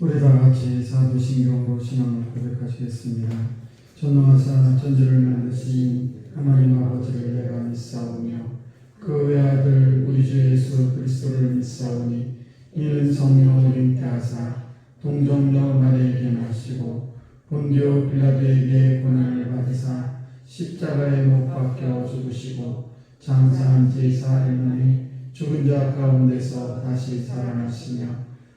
우리 다 같이 사도신경으로 신앙을 고백하시겠습니다. 전능하사 천지를 만드신 하나님 아버지를 내가 믿사오며 그 외아들 우리 주 예수 그리스도를 믿사오니 이는 성령을 잉태하사 동정녀 마리아에게 나시고 본디오 빌라도에게 고난을 받으사 십자가에 못 박혀 죽으시고 장사한 지 4일 만에 죽은 자 가운데서 다시 살아나시며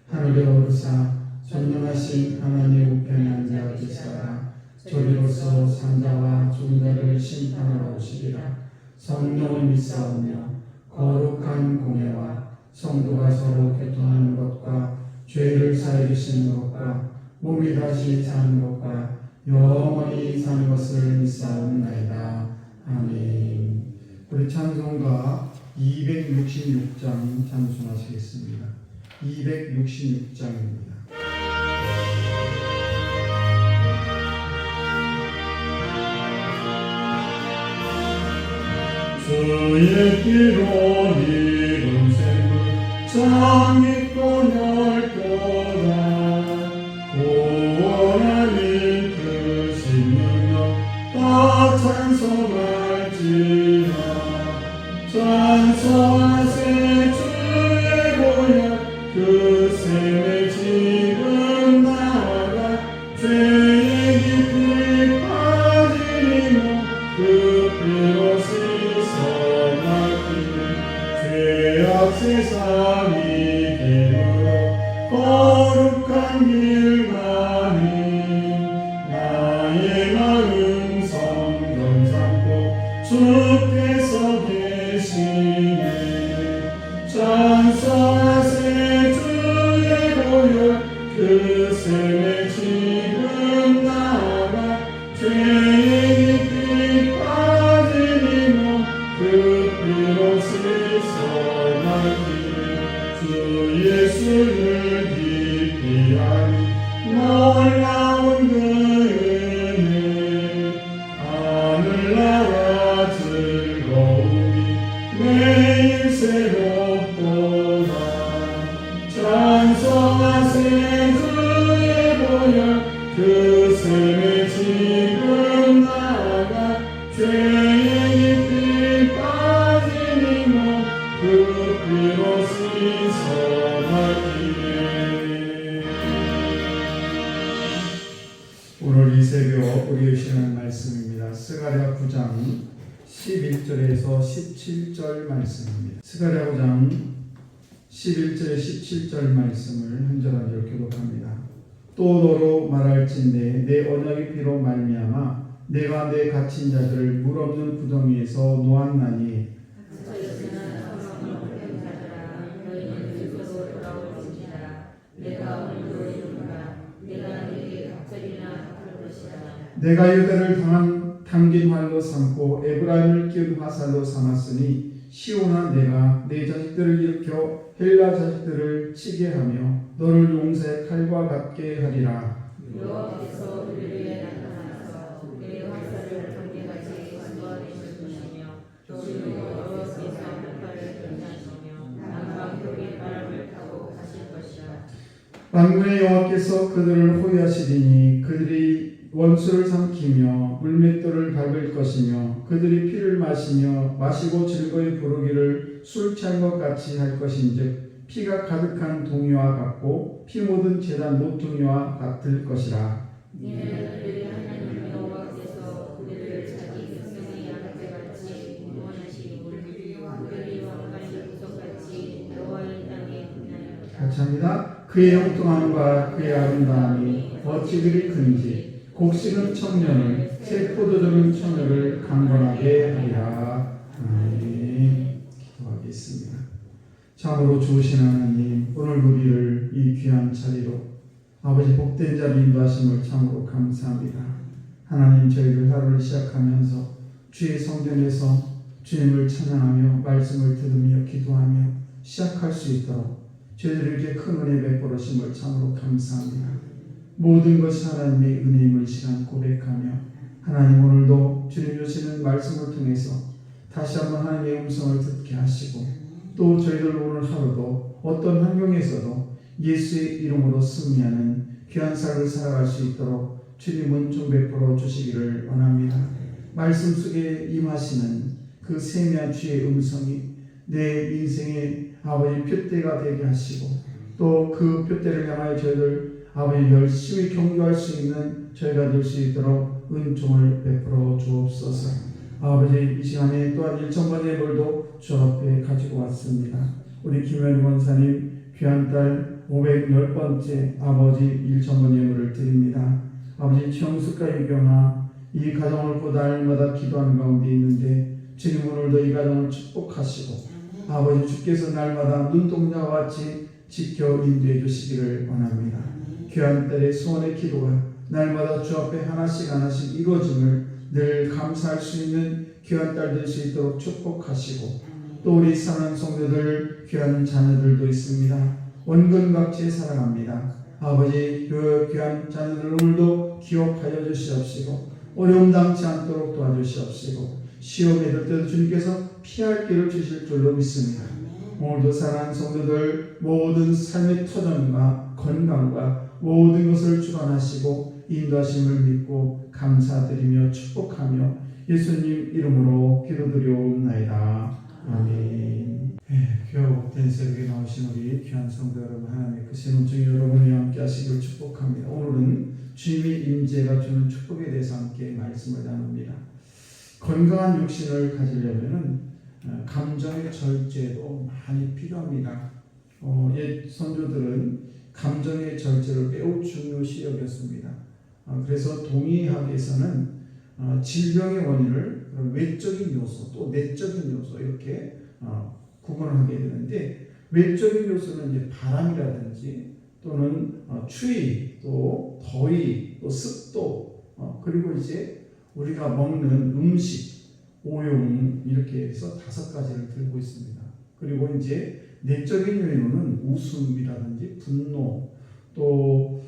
하늘에 오르사 전능하신 하나님 우편에 앉아 계시다가 저리로서 산자와 죽은 자를 심판하러 오시리라. 성령을 믿사오며 거룩한 공예와 성도가 서로 교통하는 것과 죄를 사해 주시는 것과 몸이 다시 사는 것과 영원히 사는 것을 믿사옵나이다. 아멘. 우리 찬송가 266장 찬송하시겠습니다. 266장입니다. 주의 길로 이룬 샘물 참 깊고 넓도다. 구원하는 그 신능력 다 찬송할지라. 찬송하세 주의 보혈 그 샘에 지금 나아가 죄의 깊이 빠지니 그 피로 세상이 길으로 거룩한 길 가니 나의 마음 성전 삼고 주께서 계시네. 찬송하세 주의 보혈 그 샘에 지금 나아가 죄의 깊이 빠지니 그 피로 주 예수를 깊이 아니 놀라운 그 은혜 하늘나라 즐거움이 매일 새롭도다. 찬송하세 주의 보혈 그 샘에 지금 나아가 죄의 깊이 빠지니 그 피로 오늘 이 새벽 우리의 시간 말씀입니다. 스가랴 9장 11절에서 17절 말씀입니다. 스가랴 9장 11절에 17절 말씀을 한 절 한 절 교독합니다. 또 너로 말할진대 내 언약의 피로 말미암아 내가 내 갇힌 자들을 물 없는 구덩이에서 놓았나니 내가 유다를 당긴 활로 삼고 에브라임을 끼운 화살로 삼았으니 시온아 내가 내 자식들을 일으켜 헬라 자식들을 치게 하며 너를 용사의 칼과 같게 하리라. 여호와께서 우리를 위해 나타나서 우리의 화살을 번개같이 건조하게 주시며 또 여호와께서 한팔을 변하시며 남방벽의 바람을 타고 가실 것이라. 만군의 여호와께서 그들을 호위하시리니 그들이 원수를 삼키며 물맷돌을 밟을 것이며 그들이 피를 마시고 즐거이 부르기를 술 취한 것 같이 할 것인즉 피가 가득한 동이와 같고 피 묻은 제단 모퉁이와 같을 것이라. 이는 그들의 하나님 여호와께서 그들을 자기 백성의 양떼같이 구원하시고 그들이 왕관의 구석같이 여호와의 땅에 분하였다. 같이 합니다. 그의 형통함과 그의 아름다움이 어찌 그리 큰지 곡식은 청년을 새 포도주는 처녀를 강건하게 하리라. 아멘. 기도하겠습니다. 참으로 좋으신 하나님, 오늘 우리를 이 귀한 자리로 아버지 복된 자리 인도하심을 참으로 감사합니다. 하나님, 저희들 하루를 시작하면서 주의 성전에서 주님을 찬양하며 말씀을 들으며 기도하며 시작할 수 있도록 저희들에게 큰 은혜 베풀으심을 참으로 감사합니다. 모든 것이 하나님의 은혜임을 시간 고백하며 하나님 오늘도 주님 주시는 말씀을 통해서 다시 한번 하나님의 음성을 듣게 하시고 또 저희들 오늘 하루도 어떤 환경에서도 예수의 이름으로 승리하는 귀한 삶을 살아갈 수 있도록 주님은 좀 베풀어 주시기를 원합니다. 말씀 속에 임하시는 그 세미한 주의 음성이 내 인생의 아버지 표대가 되게 하시고 또 그 표대를 향하여 저희들 아버지 열심히 경주할 수 있는 저희가 될 수 있도록 은총을 베풀어 주옵소서. 아버지 이 시간에 또한 1,000번의 예물도 주 앞에 가지고 왔습니다. 우리 김현희 원사님 귀한 딸 510번째 아버지 1,000번 예물을 드립니다. 아버지 청숙과 유경아 이 가정을 보다 날마다 기도하는 가운데 있는데 주님 오늘도 이 가정을 축복하시고 아버지 주께서 날마다 눈동자와 같이 지켜 인도해 주시기를 원합니다. 귀한 딸의 소원의 기도가 날마다 주 앞에 하나씩 하나씩 이루어짐을 늘 감사할 수 있는 귀한 딸 될 수 있도록 축복하시고 또 우리 사랑하는 성도들 귀한 자녀들도 있습니다. 원근각지에 사랑합니다. 아버지 그 귀한 자녀들 오늘도 기억하여 주시옵시고 어려움 당치 않도록 도와주시옵시고 시험에 들 때도 주님께서 피할 길을 주실 줄로 믿습니다. 오늘도 사랑하는 성도들 모든 삶의 터전과 건강과 모든 것을 주관하시고 인도하심을 믿고 감사드리며 축복하며 예수님 이름으로 기도드리옵나이다. 아멘. 귀하고 복된 새벽에 나오신 우리 귀한 성도 여러분, 하나님의 크신 은총이 여러분이 함께 하시기를 축복합니다. 오늘은 주님의 임재가 주는 축복에 대해서 함께 말씀을 나눕니다. 건강한 육신을 가지려면 감정의 절제도 많이 필요합니다. 옛 선조들은 감정의 절제를 매우 중요시 여겼습니다. 그래서 동의학에서는 질병의 원인을 외적인 요소 또 내적인 요소 이렇게 구분을 하게 되는데 외적인 요소는 이제 바람이라든지 또는 추위 또 더위 또 습도 그리고 이제 우리가 먹는 음식 오용 이렇게 해서 5가지를 들고 있습니다. 그리고 이제 내적인 요인으로는 웃음이라든지 분노 또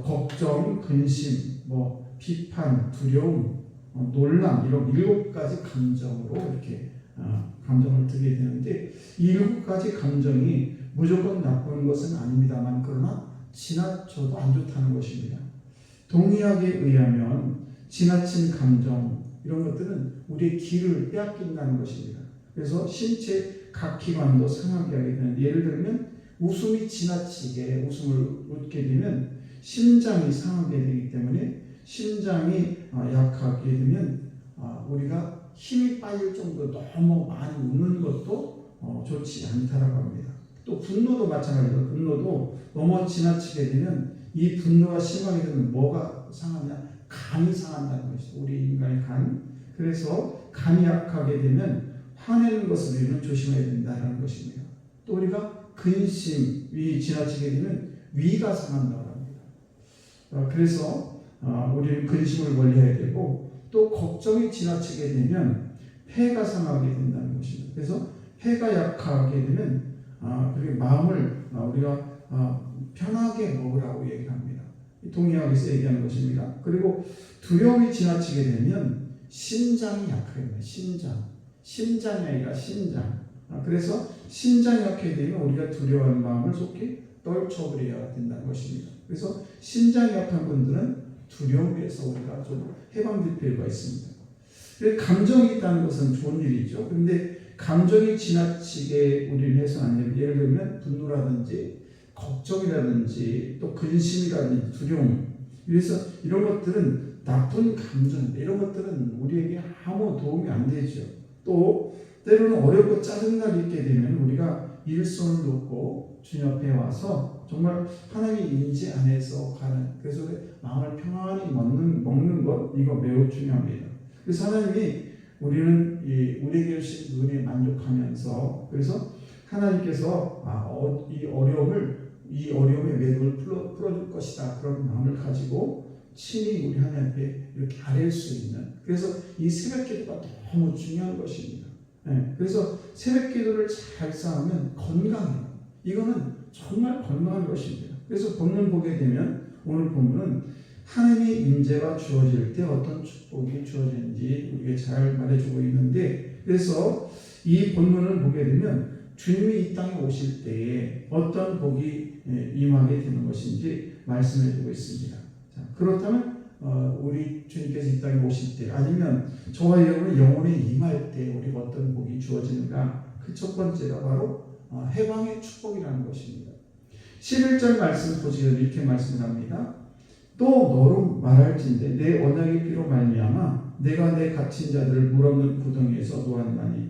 걱정, 근심, 비판, 두려움, 놀람 이런 7가지 감정으로 이렇게 감정을 들게 되는데 이 7가지 감정이 무조건 나쁜 것은 아닙니다만 그러나 지나쳐도 안 좋다는 것입니다. 동의학에 의하면 지나친 감정 이런 것들은 우리의 기를 빼앗긴다는 것입니다. 그래서 신체 각 기관도 상하게 하게 되는데 예를 들면 웃음이 지나치게 웃음을 웃게 되면 심장이 상하게 되기 때문에 심장이 약하게 되면 우리가 힘이 빠질 정도로 너무 많이 웃는 것도 좋지 않다라고 합니다. 또 분노도 마찬가지로 분노도 너무 지나치게 되면 이 분노가 심하게 되면 뭐가 상하냐? 간이 상한다는 것이죠. 우리 인간의 간. 그래서 간이 약하게 되면 화내는 것을 우리는 조심해야 된다는 것입니다. 또 우리가 근심이 지나치게 되면 위가 상한다고 합니다. 그래서 우리는 근심을 멀리해야 되고 또 걱정이 지나치게 되면 폐가 상하게 된다는 것입니다. 그래서 폐가 약하게 되면 그리고 마음을 우리가 편하게 먹으라고 얘기합니다. 동의학에서 얘기하는 것입니다. 그리고 두려움이 지나치게 되면 심장이 약하게 됩니다. 심장이 아니라 신장. 그래서 신장이 약하게 되면 우리가 두려워하는 마음을 속히 떨쳐버려야 된다는 것입니다. 그래서 신장이 약한 분들은 두려움에서 우리가 좀 해방될 필요가 있습니다. 감정이 있다는 것은 좋은 일이죠. 그런데 감정이 지나치게 우리는 해서는 안 됩니다. 예를 들면 분노라든지 걱정이라든지 또 근심이라든지 두려움. 그래서 이런 것들은 나쁜 감정인데 이런 것들은 우리에게 아무 도움이 안 되죠. 또 때로는 어렵고 짜증나게 있게 되면 우리가 일손을 놓고 주님 앞에 와서 정말 하나님의 임재 안에서 가는 그래서 마음을 평안히 먹는 것 이거 매우 중요합니다. 그래서 하나님이 우리는 우리에게 주신 은혜에 만족하면서 그래서 하나님께서 이 어려움의 매듭을 풀어줄 것이다 그런 마음을 가지고 친히 우리 하나님께 이렇게 아뢰일 수 있는 그래서 이 새벽기도가 너무 중요한 것입니다. 그래서 새벽기도를 잘 쌓으면 건강해요. 이거는 정말 건강한 것입니다. 그래서 본문 보게 되면 오늘 본문은 하나님의 임재가 주어질 때 어떤 축복이 주어지는지 우리에게 잘 말해주고 있는데 그래서 이 본문을 보게 되면 주님이 이 땅에 오실 때에 어떤 복이 임하게 되는 것인지 말씀해 주고 있습니다. 자, 그렇다면 우리 주님께서 이 땅에 오실 때 아니면 저와 여러분의 영혼에 임할 때 우리가 어떤 복이 주어지는가? 그 첫 번째가 바로 해방의 축복이라는 것입니다. 11절 말씀 보시면 이렇게 말씀합니다. 또 너로 말할진대 내 언약의 피로 말미암아 내가 내 갇힌 자들을 물 없는 구덩이에서 놓았나니.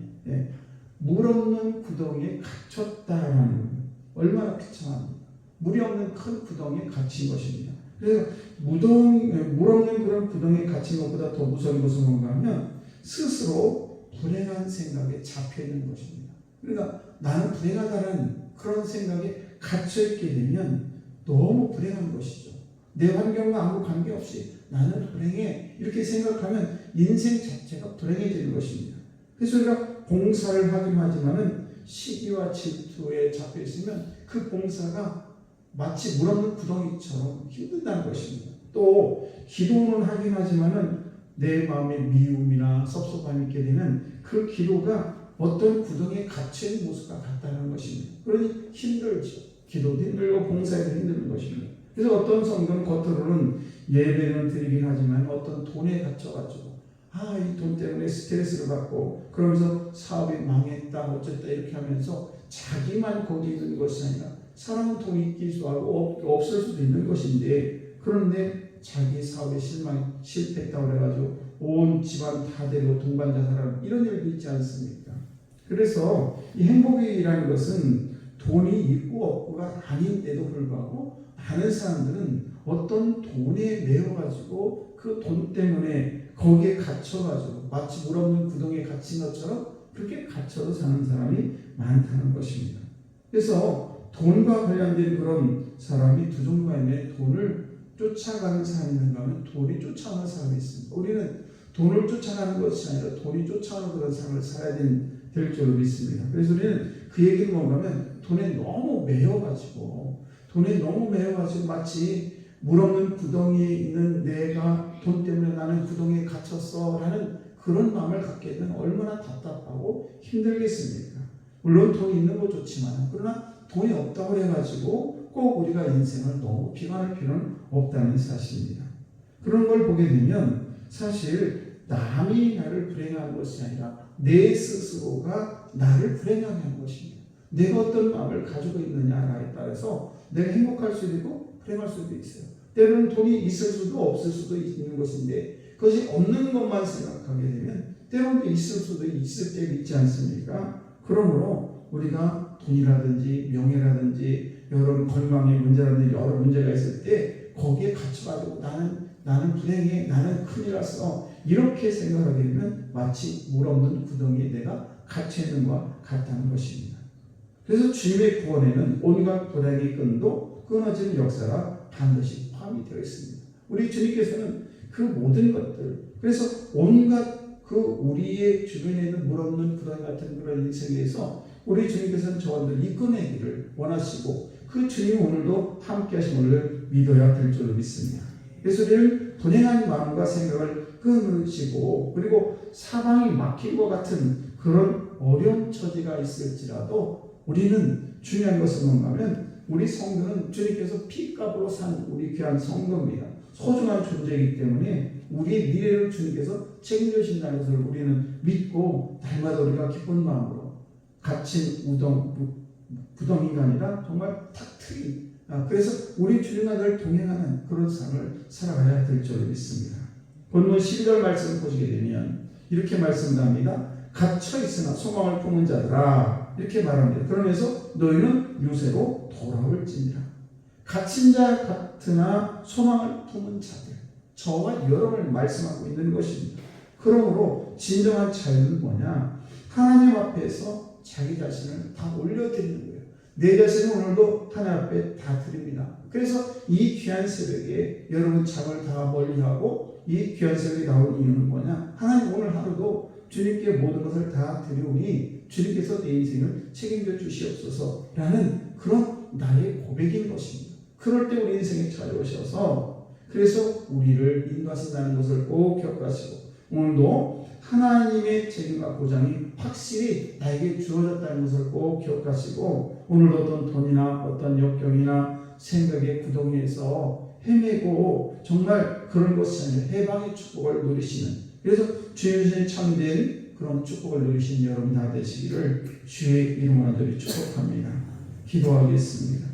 물 없는 구덩이에 갇혔다라는 얼마나 비참합니까? 물이 없는 큰 구덩이에 갇힌 것입니다. 그래서 물 없는 그런 구덩이에 갇힌 것보다 더 무서운 것은 뭔가 하면 스스로 불행한 생각에 잡혀 있는 것입니다. 그러니까 나는 불행하다는 그런 생각에 갇혀 있게 되면 너무 불행한 것이죠. 내 환경과 아무 관계없이 나는 불행해 이렇게 생각하면 인생 자체가 불행해지는 것입니다. 그래서 우리가 봉사를 하긴 하지만은 시기와 질투에 잡혀 있으면 그 봉사가 마치 물 없는 구덩이처럼 힘들다는 것입니다. 또 기도는 하긴 하지만은 내 마음에 미움이나 섭섭함이 있게 되면 그 기도가 어떤 구덩이에 갇힌 모습과 같다는 것입니다. 그러니 힘들죠. 기도도 힘들고 봉사도 힘든 것입니다. 그래서 어떤 성도는 겉으로는 예배는 드리긴 하지만 어떤 돈에 갇혀가지고 이 돈 때문에 스트레스를 받고 그러면서 사업이 망했다 어쨌다 이렇게 하면서 자기만 거기 있는 것이 아니라 사람은 돈이 있기도 하고 없을 수도 있는 것인데 그런데 자기 사업에 실패했다고 해가지고 온 집안 다 데리고 동반자살하는 이런 일도 있지 않습니까? 그래서 이 행복이라는 것은 돈이 있고 없고가 아닌데도 불구하고 많은 사람들은 어떤 돈에 매여가지고 그 돈 때문에 거기에 갇혀가지고 마치 물 없는 구덩이에 갇힌 것처럼 그렇게 갇혀서 사는 사람이 많다는 것입니다. 그래서 돈과 관련된 그런 사람이 두 종류가 있는데 돈을 쫓아가는 사람이 있는가 하면 돈이 쫓아오는 사람이 있습니다. 우리는 돈을 쫓아가는 것이 아니라 돈이 쫓아오는 그런 삶을 살아야 될 줄로 믿습니다. 그래서 우리는 그 얘기는 뭔가 하면 돈에 너무 매여가지고 마치 물 없는 구덩이에 있는 내가 돈 때문에 나는 구덩이에 갇혔어 라는 그런 마음을 갖게 되면 얼마나 답답하고 힘들겠습니까? 물론 돈이 있는 거 좋지만 그러나 돈이 없다고 해가지고 꼭 우리가 인생을 너무 비관할 필요는 없다는 사실입니다. 그런 걸 보게 되면 사실 남이 나를 불행한 것이 아니라 내 스스로가 나를 불행하게 한 것입니다. 내가 어떤 마음을 가지고 있느냐에 따라서 내가 행복할 수도 있고 불행할 수도 있어요. 때로는 돈이 있을 수도 없을 수도 있는 것인데 그것이 없는 것만 생각하게 되면 때로는 있을 수도 있을 때 있지 않습니까? 그러므로 우리가 돈이라든지 명예라든지 여러 건강의 문제라든지 여러 문제가 있을 때 거기에 갇혀가지고 나는 불행해, 나는 큰일 났어 이렇게 생각하게 되면 마치 물 없는 구덩이에 내가 갇혀 있는 것과 같다는 것입니다. 그래서 주님의 구원에는 온갖 불행의 끈도 끊어지는 역사가 반드시 포함이 되어 있습니다. 우리 주님께서는 그 모든 것들, 그래서 온갖 그 우리의 주변에 있는 물 없는 구덩이 같은 그런 인생에서 우리 주님께서는 저들을 이끌어내기를 원하시고 그 주님 오늘도 함께 하심을 믿어야 될 줄로 믿습니다. 그래서 우리는 불행한 마음과 생각을 끊으시고 그리고 사방이 막힌 것 같은 그런 어려운 처지가 있을지라도 우리는 중요한 것은 뭔가 하면 우리 성도는 주님께서 피값으로 산 우리 귀한 성도입니다. 소중한 존재이기 때문에 우리의 미래를 주님께서 책임져 주신다는 것을 우리는 믿고 날마다 우리가 기쁜 마음으로 갇힌 구덩이가 아니라 정말 탁 트인 그래서 우리 주님과 늘 동행하는 그런 삶을 살아가야 될 줄로 믿습니다. 본문 12절 말씀을 보시게 되면 이렇게 말씀합니다. 갇혀 있으나 소망을 품은 자들아 이렇게 말합니다. 그러면서 너희는 요새로 돌아올지니라. 갇힌 자 같으나 소망을 품은 자들 저와 여러분을 말씀하고 있는 것입니다. 그러므로 진정한 자유는 뭐냐? 하나님 앞에서 자기 자신을 다 올려드리는 거예요. 내 자신을 오늘도 하나님 앞에 다 드립니다. 그래서 이 귀한 새벽에 여러분 잠을 다 멀리하고 이 귀한 새벽에 나온 이유는 뭐냐? 하나님 오늘 하루도 주님께 모든 것을 다 드리오니 주님께서 내 인생을 책임져 주시옵소서라는 그런 나의 고백인 것입니다. 그럴 때 우리 인생에 찾아오셔서 그래서 우리를 인도하신다는 것을 꼭 기억하시고 오늘도 하나님의 책임과 보장이 확실히 나에게 주어졌다는 것을 꼭 기억하시고, 오늘 어떤 돈이나 어떤 역경이나 생각의 구덩이에서 헤매고 정말 그런 것이 아니라 해방의 축복을 누리시는, 그래서 주의 주신 참된 그런 축복을 누리신 여러분 다 되시기를 주의 이름으로 축복합니다. 기도하겠습니다.